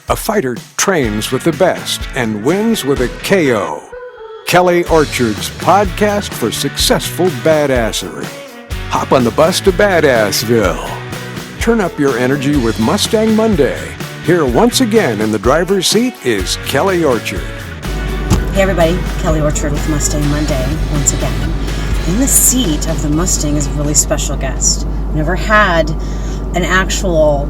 A fighter trains with the best and wins with a KO. Kelly Orchard's podcast for successful badassery. Hop on the bus to Badassville. Turn up your energy with Mustang Monday. Here once again in the driver's seat is Kelly Orchard. Hey everybody, Kelly Orchard with Mustang Monday once again. In the seat of the Mustang is a really special guest. Never had an actual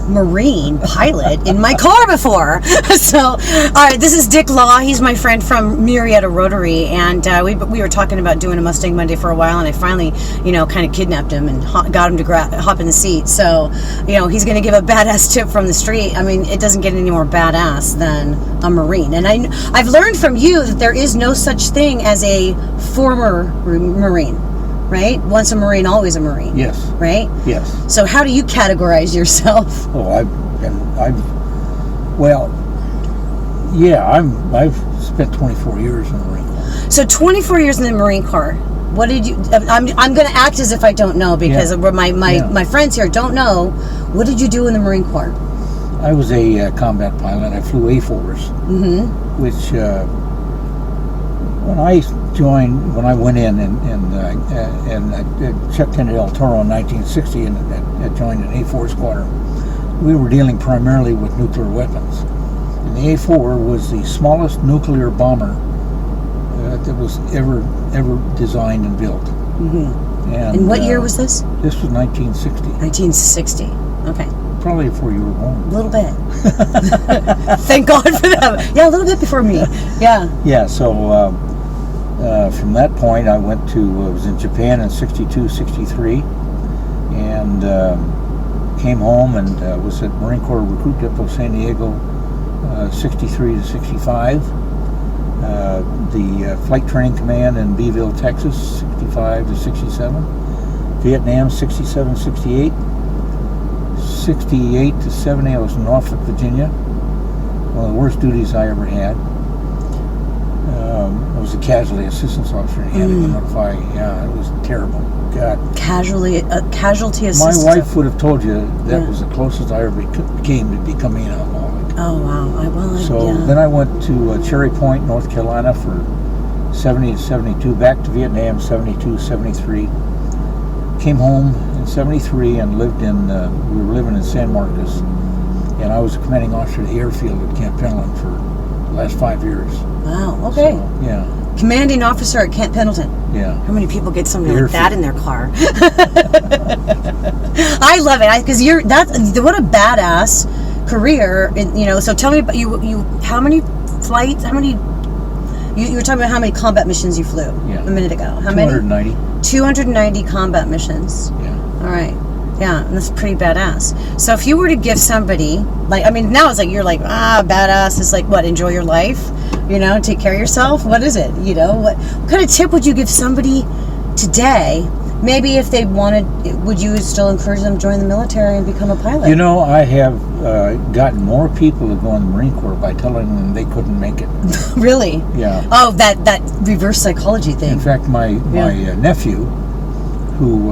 Marine pilot in my car before. So, all right, this is Dick Lawe. He's my friend from Marietta Rotary, and we were talking about doing a Mustang Monday for a while, and I finally, kind of kidnapped him and got him to hop in the seat. So, he's going to give a badass tip from the street. I mean, it doesn't get any more badass than a Marine. And I've learned from you that there is no such thing as a former Marine. Right? Once a Marine, always a Marine. Yes. Right? Yes. So how do you categorize yourself? Oh, I've spent 24 years in the Marine Corps. So 24 years in the Marine Corps. What did you? I'm going to act as if I don't know because my friends here don't know. What did you do in the Marine Corps? I was a combat pilot. I flew A4s, which when I went in and I checked into El Toro in 1960 and I joined an A4 squadron, we were dealing primarily with nuclear weapons. And the A4 was the smallest nuclear bomber that was ever designed and built. And what year was this? This was 1960. 1960. Okay. Probably before you were born. A little bit. Thank God for that. Yeah, a little bit before me. Yeah. Yeah, so from that point I was in Japan in 62, 63 and came home and was at Marine Corps Recruit Depot San Diego 63 to 65. The Flight Training Command in Beeville, Texas 65 to 67. Vietnam 67, 68. 68 to 70, I was in Norfolk, Virginia. One of the worst duties I ever had. I was a casualty assistance officer and had to notify. Yeah, it was terrible. God. Casualty assistance. My wife would have told you that was the closest I ever came to becoming an alcoholic. Oh, wow. Then I went to Cherry Point, North Carolina for 70 to 72, back to Vietnam, 72, 73. Came home in 73 and we were living in San Marcos, and I was a commanding officer at the airfield at Camp Pendleton for the last 5 years. Wow, okay. So, yeah. Commanding officer at Camp Pendleton. Yeah. How many people get something like that in their car? I love it, because what a badass career. So tell me about you. How many flights? How many? You were talking about how many combat missions you flew a minute ago. How 290. many? 290 combat missions. Yeah. All right. Yeah, and that's pretty badass. So if you were to give somebody, now it's like you're like, badass is like what? Enjoy your life, take care of yourself. What is it? What kind of tip would you give somebody today? Maybe if they wanted, would you still encourage them to join the military and become a pilot? I have gotten more people to go in the Marine Corps by telling them they couldn't make it. Really? Yeah. Oh, that reverse psychology thing. In fact, my nephew, who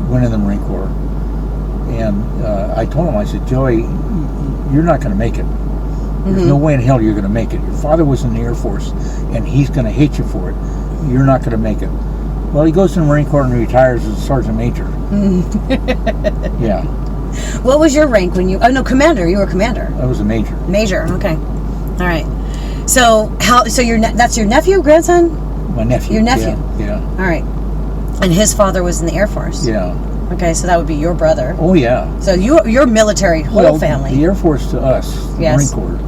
went in the Marine Corps, and I told him, I said, Joey, you're not going to make it. There's no way in hell you're going to make it. Your father was in the Air Force, and he's going to hate you for it. You're not going to make it. Well, he goes to the Marine Corps and retires as a sergeant major. Yeah. What was your rank when you? Oh no, commander. You were commander. I was a major. Major. Okay. All right. So that's your nephew, grandson? My nephew. Your nephew. Yeah. All right. And his father was in the Air Force. Yeah. Okay, so that would be your brother. Oh yeah. So you're military, whole family. The Air Force to us, the Marine Corps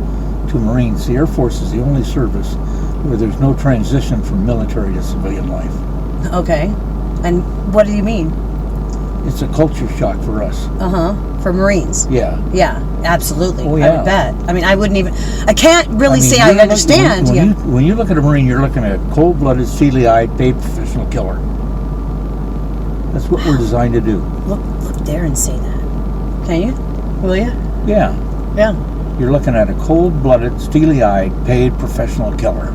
to Marines. The Air Force is the only service where there's no transition from military to civilian life. Okay. And what do you mean? It's a culture shock for us. For Marines. Yeah. Yeah, absolutely. Oh, yeah. I bet. I mean, I can't really say I understand. When you look at a Marine, you're looking at a cold-blooded, steely-eyed, paid professional killer. That's what we're designed to do. Look there and say that. Can you? Will you? Yeah. Yeah. You're looking at a cold-blooded, steely-eyed, paid professional killer.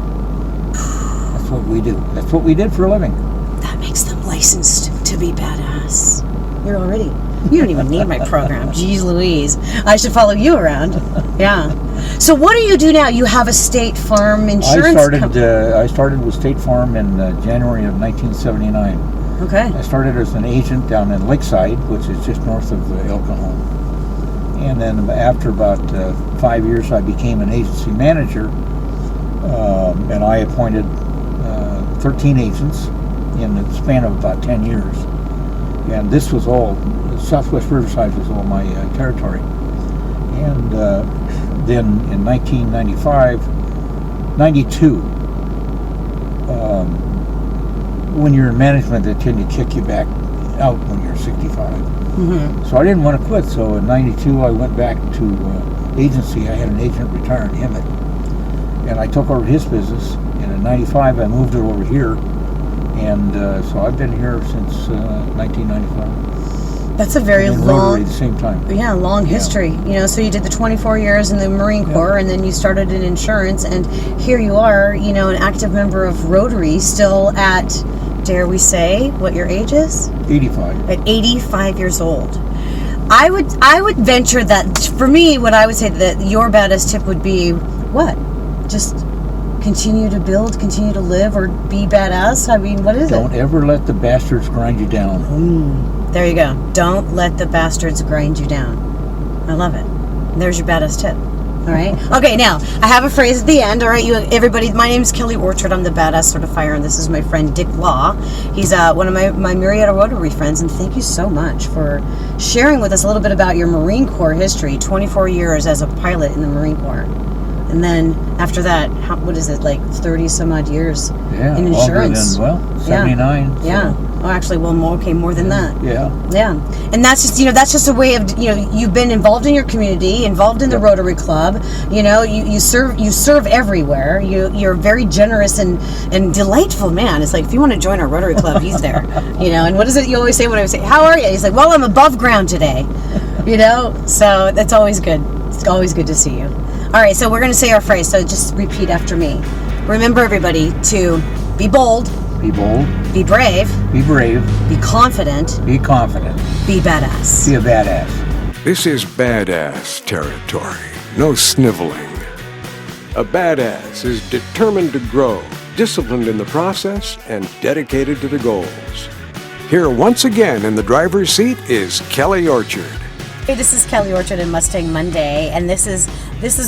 That's what we do. That's what we did for a living. That makes them licensed to be badass. You're already. You don't even need my program. Jeez Louise. I should follow you around. Yeah. So what do you do now? You have a State Farm insurance I started with State Farm in January of 1979. Okay. I started as an agent down in Lakeside, which is just north of El Cajon. And then after about 5 years, I became an agency manager, and I appointed 13 agents in the span of about 10 years. And this was all, Southwest Riverside was all my territory. And then in 92, when you're in management, they tend to kick you back out when you're 65. Mm-hmm. So I didn't want to quit. So in 92, I went back to agency. I had an agent retire in Hemet, and I took over his business. And in 95, I moved it over here. And so I've been here since 1995. That's a very long, at the same time. Yeah, long history. You know, so you did the 24 years in the Marine Corps, and then you started in insurance, and here you are, you know, an active member of Rotary, still at, dare we say, what your age is? 85. At 85 years old. I would venture that, for me, what I would say that your badass tip would be, what? Just continue to build, continue to live, or be badass? I mean, what is it? Don't ever let the bastards grind you down. There you go. Don't let the bastards grind you down. I love it. There's your badass tip. All right. Okay, now, I have a phrase at the end. All right, everybody, my name is Kelly Orchard. I'm the Badass Certifier, and this is my friend Dick Lawe. He's one of my Marietta Rotary friends, and thank you so much for sharing with us a little bit about your Marine Corps history, 24 years as a pilot in the Marine Corps. And then after that, what is it, like 30 some odd years in insurance? Than, 79. Yeah. So. Oh, actually, well, more than that. Yeah. Yeah. And that's just a way of, you've been involved in your community, involved in the Rotary Club. You know, you serve everywhere. You're a very generous and delightful man. It's like, if you want to join our Rotary Club, he's there. And what is it you always say when I say, how are you? He's like, well, I'm above ground today. So that's always good. It's always good to see you. All right, so we're going to say our phrase, so just repeat after me. Remember, everybody, to be bold. Be bold. Be brave. Be brave. Be confident. Be confident. Be badass. Be a badass. This is badass territory. No sniveling. A badass is determined to grow, disciplined in the process, and dedicated to the goals. Here once again in the driver's seat is Kelly Orchard. Hey, this is Kelly Orchard and Mustang Monday, and this is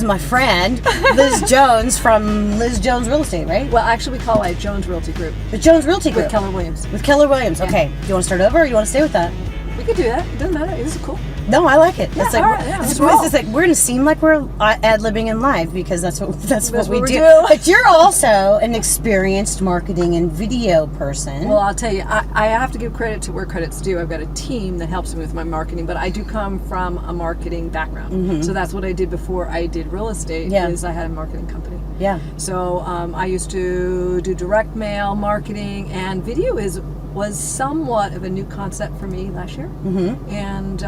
my friend, Liz Jones from Liz Jones Real Estate, right? Well, actually, we call it Jones Realty Group. The Jones Realty Group. With Keller Williams. With Keller Williams, okay. Do you want to start over, or you want to stay with that? We could do that. It doesn't matter. This is cool. No, I like it. Yeah, it's like, all right, yeah, it's like we're gonna seem like we're ad-libbing in live, because that's what we do. But you're also an experienced marketing and video person. Well, I'll tell you, I have to give credit to where credit's due. I've got a team that helps me with my marketing, but I do come from a marketing background. Mm-hmm. So that's what I did before I did real estate. Is I had a marketing company. Yeah. So I used to do direct mail marketing, and video was somewhat of a new concept for me last year. Mm-hmm. And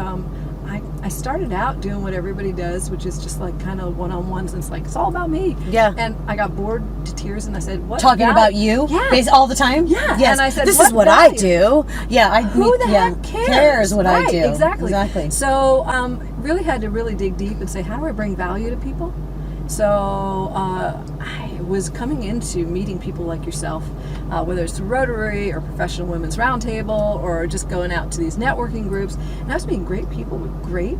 I started out doing what everybody does, which is just like kind of one-on-ones, and it's all about me. Yeah. And I got bored to tears, and I said, "What? Talking about you? Yeah. All the time? Yeah. Yes. And I said, this is what I do. Yeah. Who the heck cares what I do? Exactly. So really had to really dig deep and say, how do I bring value to people? So I was coming into meeting people like yourself, whether it's through Rotary or Professional Women's Roundtable or just going out to these networking groups, and I was meeting great people with great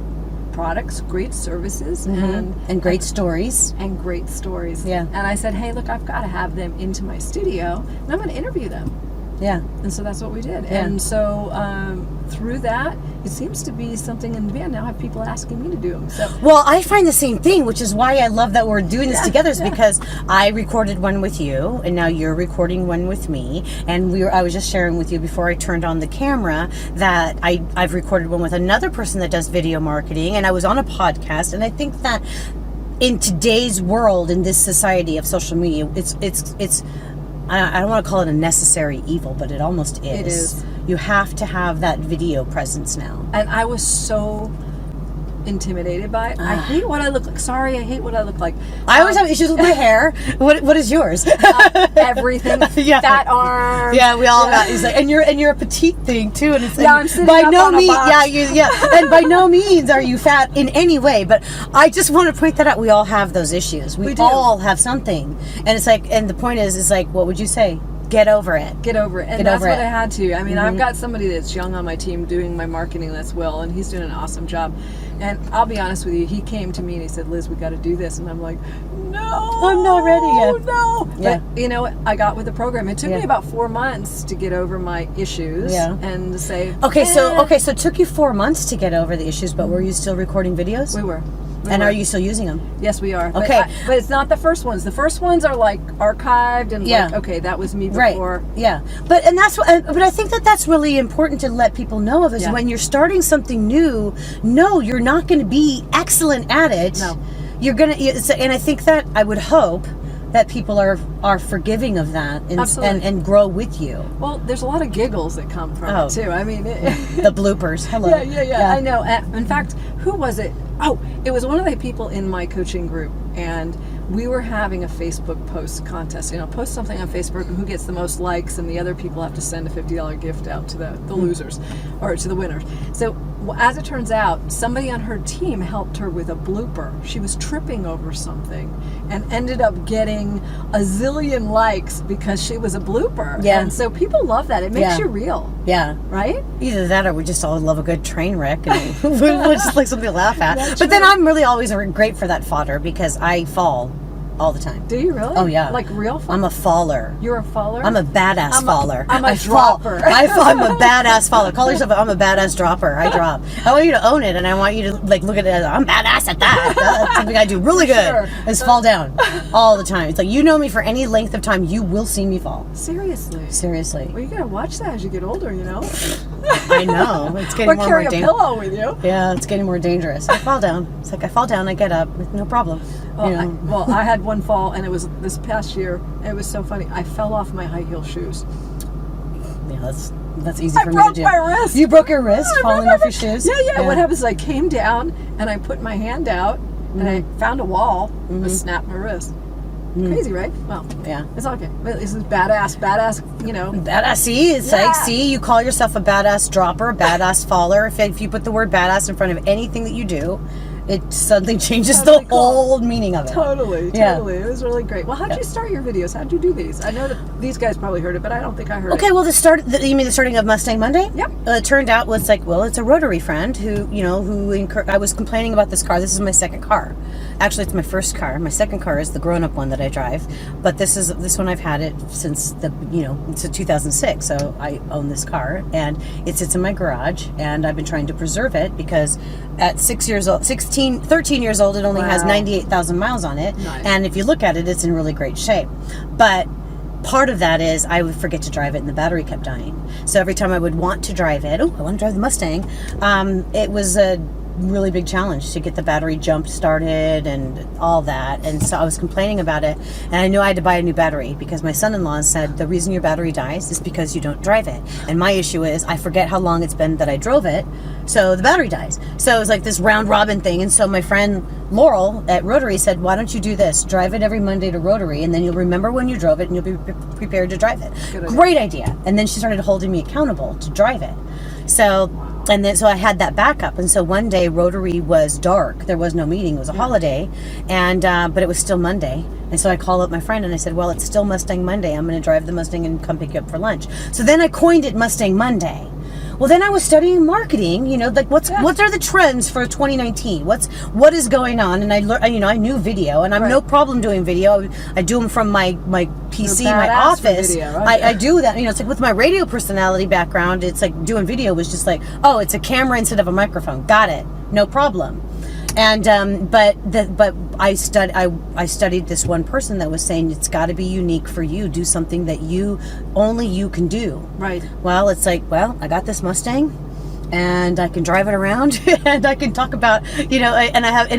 products, great services, and great stories. And great stories. Yeah. And I said, hey, look, I've got to have them into my studio, and I'm going to interview them. Yeah. And so that's what we did. Yeah. And so through that, it seems to be something in demand. Now I have people asking me to do them. So. Well, I find the same thing, which is why I love that we're doing this together, is because I recorded one with you, and now you're recording one with me. And I was just sharing with you before I turned on the camera that I've recorded one with another person that does video marketing, and I was on a podcast. And I think that in today's world, in this society of social media, it's I don't want to call it a necessary evil, but it almost is. It is. You have to have that video presence now. And I was so intimidated by it. I hate what I look like. Sorry, I hate what I look like. I always have issues with my hair. What is yours? Everything. Fat arms. Yeah, we all got. He's like, and you're a petite thing too, and it's I'm sitting by up no on a means. box. And by no means are you fat in any way. But I just want to point that out. We all have those issues. We all have something, and it's like, and the point is like, what would you say? Get over it. Get over it. And that's what I had to. I mean, I've got somebody that's young on my team doing my marketing that's Will, and he's doing an awesome job. And I'll be honest with you, he came to me and he said, Liz, we got to do this. And I'm like, no. I'm not ready yet. No. Yeah. But, you know what? I got with the program. It took me about 4 months to get over my issues and to say, so it took you 4 months to get over the issues, but were you still recording videos? We were. And are you still using them? Yes, we are. Okay. But it's not the first ones. The first ones are like archived and like, okay, that was me before. Right. Yeah. But I think that's really important to let people know of is when you're starting something new, no, you're not going to be excellent at it. No. You're going to, and I think that I would hope that people are forgiving of that and grow with you. Well, there's a lot of giggles that come from it too. I mean, the bloopers. Hello. Yeah. I know. In fact, who was it? Oh, it was one of the people in my coaching group, and we were having a Facebook post contest. You know, post something on Facebook, and who gets the most likes, and the other people have to send a $50 gift out to the losers or to the winners. So as it turns out, somebody on her team helped her with a blooper. She was tripping over something and ended up getting a zillion likes because she was a blooper. Yeah. And so people love that. It makes you real. Yeah. Right? Either that or we just all love a good train wreck and we'll just like something to laugh at. But then I'm really always great for that fodder because I fall all the time. Do you really? Oh, yeah. Like real fall? I'm a faller. You're a faller? I'm a badass faller. I'm a dropper. I'm a badass faller. Call yourself I'm a badass dropper. I drop. I want you to own it, and I want you to like look at it as I'm badass at that. That's something I do really good is fall down all the time. It's like you know me for any length of time, you will see me fall. Seriously. Well, you gotta watch that as you get older, you know? I know. It's getting more carry a dangerous. pillow with you. Yeah, it's getting more dangerous. I fall down. It's like I fall down, I get up, no problem. Well, I had one fall, and it was this past year. And it was so funny. I fell off my high heel shoes. Yeah, that's easy for me to do. I broke my wrist. You broke your wrist falling off your shoes? Yeah. What happens is I came down and I put my hand out and I found a wall and snapped my wrist. Crazy, right? Well, yeah. It's okay. This is badass, you know. Badass, see? It's like, you call yourself a badass dropper, badass faller. If you put the word badass in front of anything that you do, it suddenly changes the whole meaning of it. Totally. It was really great. Well, how'd you start your videos? How'd you do these? I know that these guys probably heard it, but I don't think I heard it. Okay, well, you mean the starting of Mustang Monday? Yep. It turned out it's a Rotary friend who I was complaining about this car. This is my second car. Actually, it's my first car. My second car is the grown-up one that I drive, but this one I've had it since it's a 2006, so I own this car, and it sits in my garage, and I've been trying to preserve it because at 13 years old, it only has 98,000 miles on it, and if you look at it, it's in really great shape. But part of that is I would forget to drive it, and the battery kept dying. So every time I would want to drive it, I want to drive the Mustang, it was a really big challenge to get the battery jump started and all that. And so I was complaining about it, and I knew I had to buy a new battery because my son-in-law said the reason your battery dies is because you don't drive it. And my issue is I forget how long it's been that I drove it, so the battery dies. So it was like this round robin thing. And so my friend Laurel at Rotary said, why don't you do this? Drive it every Monday to Rotary, and then you'll remember when you drove it and you'll be prepared to drive it. Great idea. And then she started holding me accountable to drive it. So I had that backup, and so one day Rotary was dark. There was no meeting. It was a holiday, and but it was still Monday. And so I called up my friend and I said, well, it's still Mustang Monday. I'm going to drive the Mustang and come pick you up for lunch. So then I coined it Mustang Monday. Well, then I was studying marketing, like what are the trends for 2019? What is going on? And I knew video, and I'm no problem doing video. I do them from my PC, my office. Video, right? I do that. It's like with my radio personality background, it's like doing video was just like, oh, it's a camera instead of a microphone. Got it. No problem. And but I studied this one person that was saying it's got to be unique for you. Do something that only you can do. Right. Well, it's like, I got this Mustang. and I can drive it around and I can talk about, and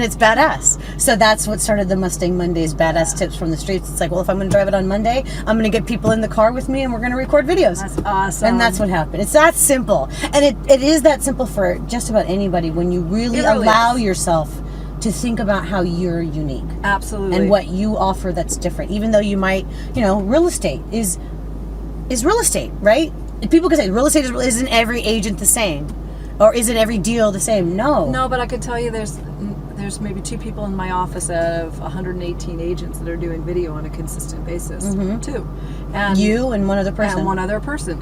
it's badass. So that's what started the Mustang Mondays Badass Tips from the Streets. It's like, well, if I'm going to drive it on Monday, I'm going to get people in the car with me and we're going to record videos. That's awesome. And that's what happened. It's that simple. And it is that simple for just about anybody when you really allow yourself to think about how you're unique. Absolutely. And what you offer that's different. Even though you might, real estate is real estate, right? People can say real estate isn't every agent the same, or isn't every deal the same. No, but I could tell you there's maybe 2 people in my office out of 118 agents that are doing video on a consistent basis. 2, and you and one other person,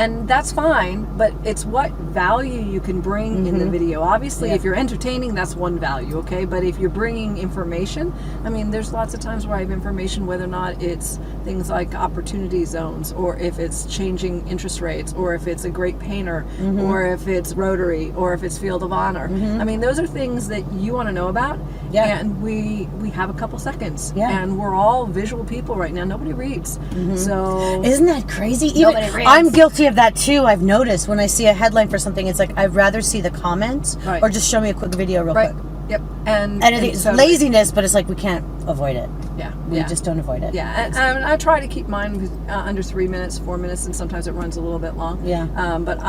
and that's fine, but it's what value you can bring in the video. Obviously, if you're entertaining, that's one value, okay? But if you're bringing information, I mean, there's lots of times where I have information, whether or not it's things like opportunity zones, or if it's changing interest rates, or if it's a great painter, or if it's Rotary, or if it's Field of Honor. I mean, those are things that you want to know about, and we have a couple seconds, and we're all visual people right now. Nobody reads. So isn't that crazy? Nobody reads. I'm guilty of that too. I've noticed when I see a headline for something, it's like I'd rather see the comments or just show me a quick video real quick. Yep. And I think it's laziness, but it's like we can't avoid it. Yeah. We just don't avoid it. Yeah. And I try to keep mine under 3 minutes, 4 minutes, and sometimes it runs a little bit long. Yeah. But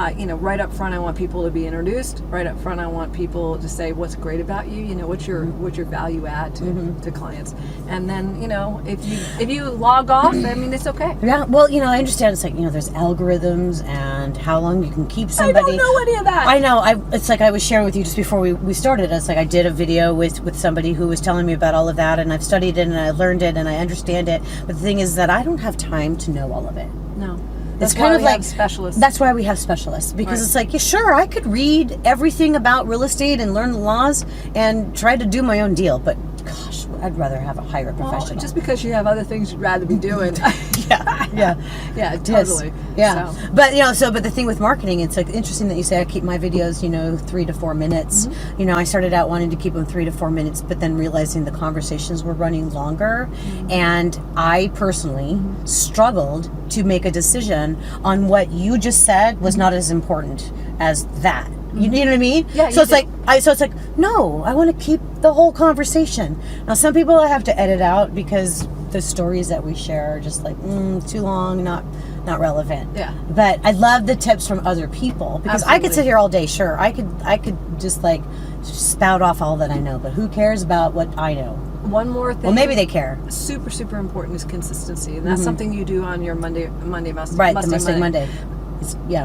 right up front, I want people to be introduced. Right up front, I want people to say what's great about you. What's your value add to clients. And then if you log off, I mean, it's okay. Yeah. Well, I understand. It's like there's algorithms and how long you can keep somebody. I don't know any of that. I know. It's like I was sharing with you just before we started. It's like I did a video with somebody who was telling me about all of that, and I've studied it and I learned it and I understand it. But the thing is that I don't have time to know all of it. No. It's kind of like specialists. That's why we have specialists, because it's like, sure, I could read everything about real estate and learn the laws and try to do my own deal, but gosh, I'd rather have a hire professional. Just because you have other things you'd rather be doing. Yeah, totally. Yeah. So. But the thing with marketing, it's like interesting that you say I keep my videos, 3 to 4 minutes. I started out wanting to keep them 3 to 4 minutes, but then realizing the conversations were running longer, and I personally struggled to make a decision on what you just said was not as important as that. You know what I mean? Yeah. So it's like, no, I want to keep the whole conversation. Now, some people I have to edit out because the stories that we share are just like too long, not relevant. Yeah. But I love the tips from other people because I could sit here all day. Sure, I could just like spout off all that I know, but who cares about what I know? One more thing. Well, maybe they care. Super, super important is consistency, and that's something you do on your Monday Mustang. Right, the Mustang Monday.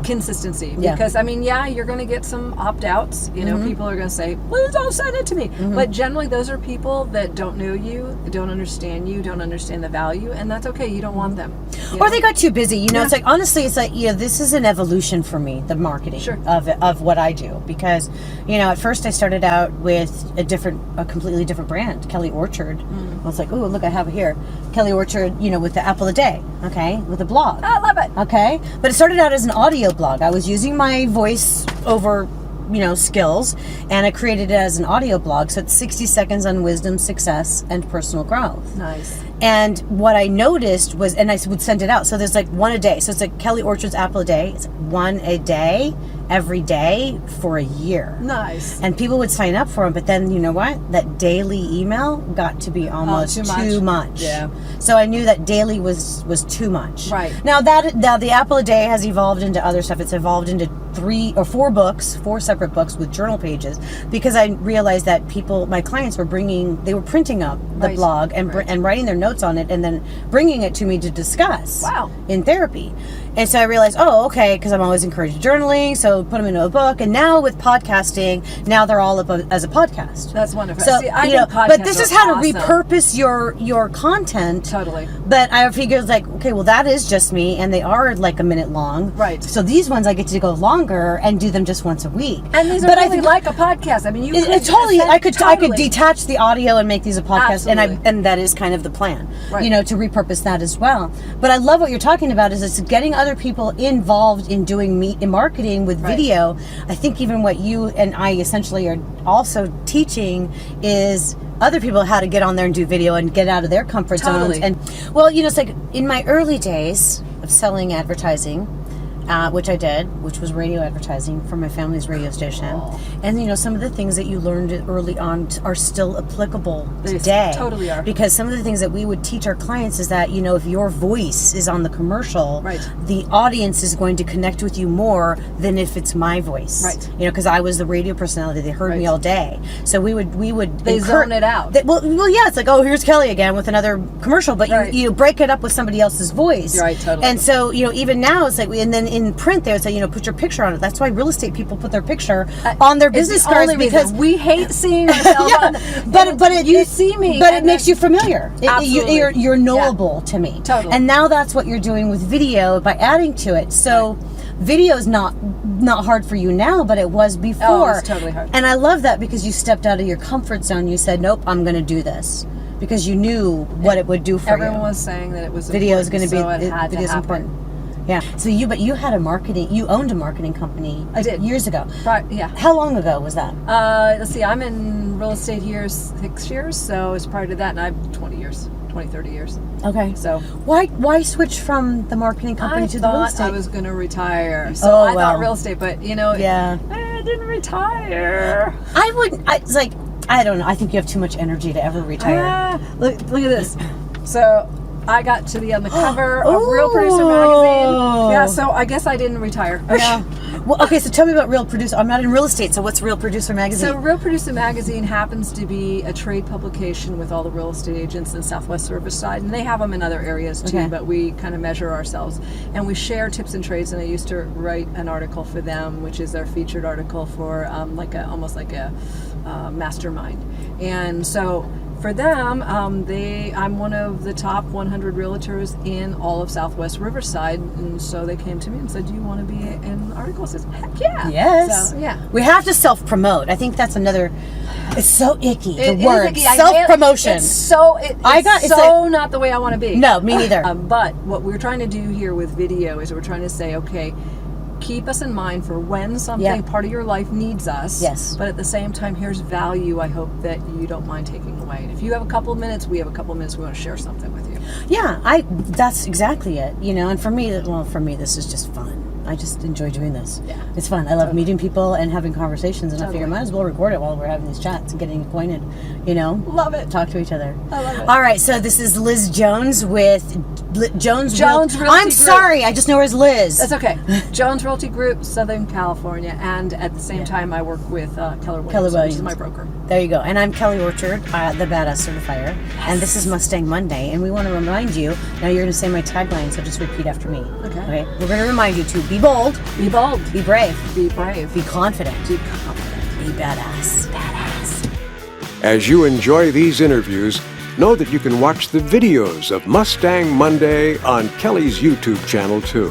Consistency, because you're going to get some opt-outs. People are going to say, "Please don't send it to me." But generally, those are people that don't know you, don't understand you, don't understand the value, and that's okay. You don't want them, or they got too busy. It's like honestly, it's like this is an evolution for me, the marketing of what I do, because at first I started out with a completely different brand, Kelly Orchard. I was like, oh, look, I have it here, Kelly Orchard. With the apple a day, okay, with a blog. I love it. Okay, but it started out as an audio blog. I was using my voice over skills, and I created it as an audio blog, so it's 60 seconds on wisdom, success, and personal growth. Nice. And what I noticed was, and I would send it out, so there's like one a day, so it's like Kelly Orchard's apple a day. It's one a day every day for a year. Nice. And people would sign up for them, but then you know what, that daily email got to be almost too much. Yeah. So I knew that daily was too much. Right. Now the apple a day has evolved into other stuff. It's evolved into 3 or 4 separate books with journal pages, because I realized that my clients were they were printing up the blog and writing their notes on it and then bringing it to me to discuss in therapy. And so I realized, okay, because I'm always encouraged journaling, so put them into a book. And now with podcasting, now they're all up as a podcast. That's wonderful. So, See, I think podcasts but this is how awesome. to repurpose your content. Totally. But I figured, like, okay, well, that is just me, and they are like a minute long. Right. So these ones I get to go longer and do them just once a week. And these are really like a podcast. I mean, you could totally. I could detach the audio and make these a podcast, Absolutely. and that is kind of the plan. Right. To repurpose that as well. But I love what you're talking about. Is it's getting other people involved in doing marketing with video. I think even what you and I essentially are also teaching is other people how to get on there and do video and get out of their comfort zones. And it's like in my early days of selling advertising, which I did, which was radio advertising for my family's radio station. And, you know, some of the things that you learned early on are still applicable today. Totally are. Because some of the things that we would teach our clients is that, you know, if your voice is on the commercial, the audience is going to connect with you more than if it's my voice. Right. You know, because I was the radio personality. They heard me all day. So we would They zone it out. Well, yeah, it's like, oh, here's Kelly again with another commercial, but you break it up with somebody else's voice. Right, totally. And so, you know, even now it's like, and then in print they would say, you know, put your picture on it. That's why real estate people put their picture on their business cards, because we hate seeing ourselves on. You see me, but it makes you familiar. Absolutely. You're knowable to me. Totally. And now that's what you're doing with video by adding to it. So video is not hard for you now, but it was before. Oh, it was totally hard. And I love that because you stepped out of your comfort zone. You said, nope, I'm going to do this. Because you knew what it would do for you. Everyone was saying that it was video is going to be video's important. Yeah. So you owned a marketing company. I did years ago. Right. Yeah. How long ago was that? Let's see. I'm in real estate here 6 years, so it's prior to that, and I've 30 years. Okay. So why switch from the marketing company to the real estate? I was going to retire, so I thought real estate, but you know, I didn't retire. I don't know. I think you have too much energy to ever retire. Look at this. So I got to be on the cover of Real Producer magazine. Yeah, so I guess I didn't retire. Yeah. Well, okay, so tell me about Real Producer. I'm not in real estate, so what's Real Producer magazine? So Real Producer magazine happens to be a trade publication with all the real estate agents in Southwest Riverside, and they have them in other areas too, but we kind of measure ourselves. And we share tips and trades, and I used to write an article for them, which is their featured article for almost like a mastermind. And so for them, I'm one of the top 100 realtors in all of Southwest Riverside, and so they came to me and said, "Do you want to be in an article?" I said, "Heck yeah!" Yes. So, yeah. We have to self-promote. I think that's another. It's so icky. The It word is icky. self-promotion. It's so not the way I want to be. No, me neither. But what we're trying to do here with video is we're trying to say, okay, keep us in mind for when something part of your life needs us. Yes. But at the same time, here's value I hope that you don't mind taking away. And if you have a couple of minutes, we have a couple of minutes, we want to share something with you. Yeah, that's exactly it. You know, and for me, this is just fun. I just enjoy doing this. Yeah. It's fun. I love meeting people and having conversations, and I figure I might as well record it while we're having these chats and getting acquainted, you know? Love it. Talk to each other. I love it. All right, so this is Liz Jones with Jones Realty I'm Group. sorry, I just know her as Liz. That's okay. Jones Realty Group, Southern California, and at the same time I work with Keller Williams, which is my broker. There you go. And I'm Kelly Orchard, the Badass Certifier. Yes. And this is Mustang Monday. And we want to remind you, now you're going to say my tagline, so just repeat after me. Okay? We're going to remind you to be bold. Be bold. Be brave. Be brave. Be confident. Be confident. Be badass. Badass. As you enjoy these interviews, know that you can watch the videos of Mustang Monday on Kelly's YouTube channel too.